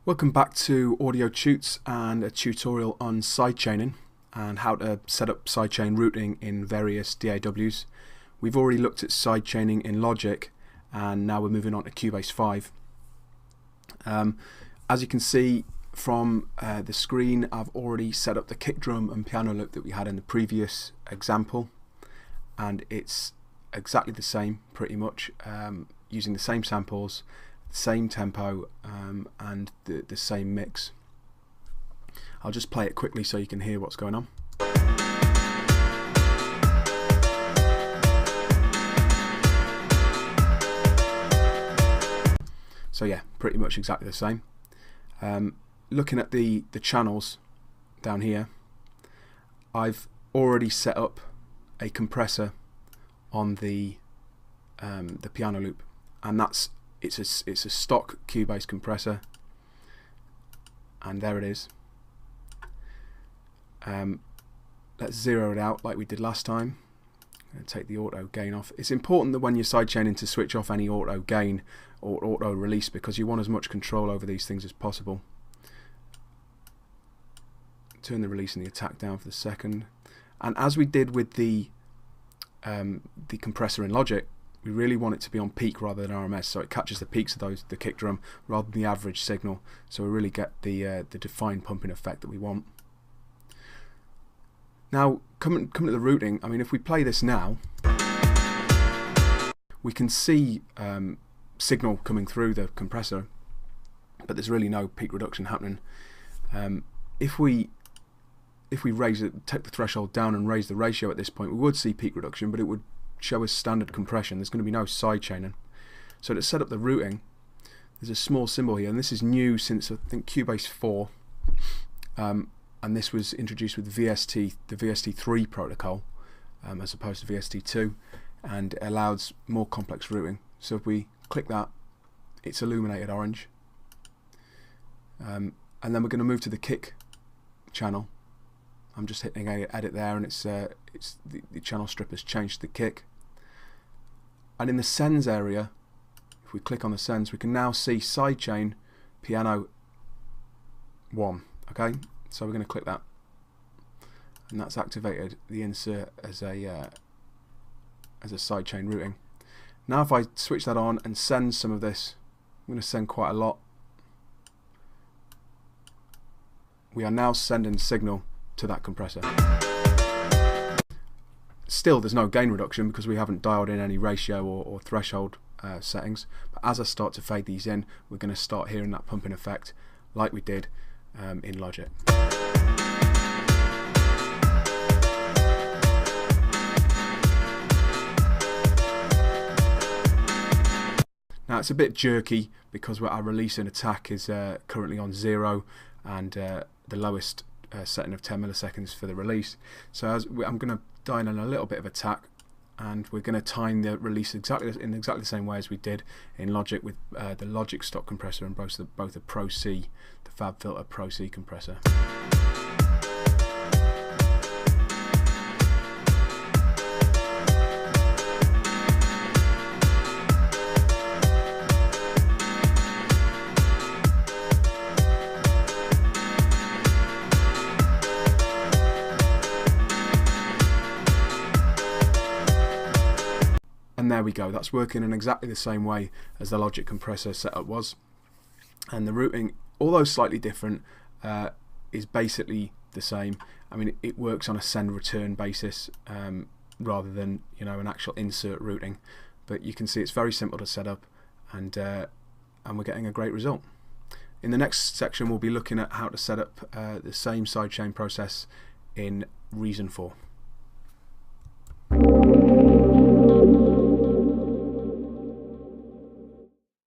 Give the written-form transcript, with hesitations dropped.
Welcome back to Audio Tutes and a tutorial on sidechaining and how to set up sidechain routing in various DAWs. We've already looked at sidechaining in Logic and now we're moving on to Cubase 5. As you can see from the screen, I've already set up the kick drum and piano loop that we had in the previous example, and it's exactly the same pretty much, using the same samples, same tempo, and the same mix. I'll just play it quickly so you can hear what's going on. So yeah, pretty much exactly the same. Looking at the channels down here, I've already set up a compressor on the piano loop, and it's a stock Cubase compressor, and there it is. Let's zero it out like we did last time and take the auto gain off. It's important that when you're sidechaining to switch off any auto gain or auto release, because you want as much control over these things as possible. Turn the release and the attack down for the second, and as we did with the compressor in Logic, we really want it to be on peak rather than RMS, so it catches the peaks of the kick drum rather than the average signal, so we really get the defined pumping effect that we want. Now, coming to the routing, I mean, if we play this now, we can see signal coming through the compressor, but there's really no peak reduction happening. If we raise it, take the threshold down and raise the ratio at this point, we would see peak reduction, but it would show as standard compression. There's going to be no sidechaining. So to set up the routing, there's a small symbol here, and this is new since I think Cubase 4, and this was introduced with the VST3 protocol, as opposed to VST2, and it allows more complex routing. So if we click that, it's illuminated orange, and then we're going to move to the kick channel. I'm just hitting edit there, and it's the channel strip has changed to the kick. And in the sends area, if we click on the sends, we can now see sidechain piano 1. Okay, so we're going to click that, and that's activated the insert as a sidechain routing. Now if I switch that on and send some of this, I'm going to send quite a lot. We are now sending signal to that compressor. Still, there's no gain reduction because we haven't dialed in any ratio or threshold settings, but as I start to fade these in, we're going to start hearing that pumping effect like we did in Logic. Now it's a bit jerky because our release and attack is currently on 0, and the lowest setting of 10 milliseconds for the release. So I'm going to dial in a little bit of attack, and we're going to time the release in exactly the same way as we did in Logic with the Logic stock compressor and both the Pro C, the FabFilter Pro C compressor. And there we go, that's working in exactly the same way as the Logic compressor setup was. And the routing, although slightly different, is basically the same. I mean, it works on a send-return basis rather than, you know, an actual insert routing. But you can see it's very simple to set up, and we're getting a great result. In the next section, we'll be looking at how to set up the same sidechain process in Reason 4.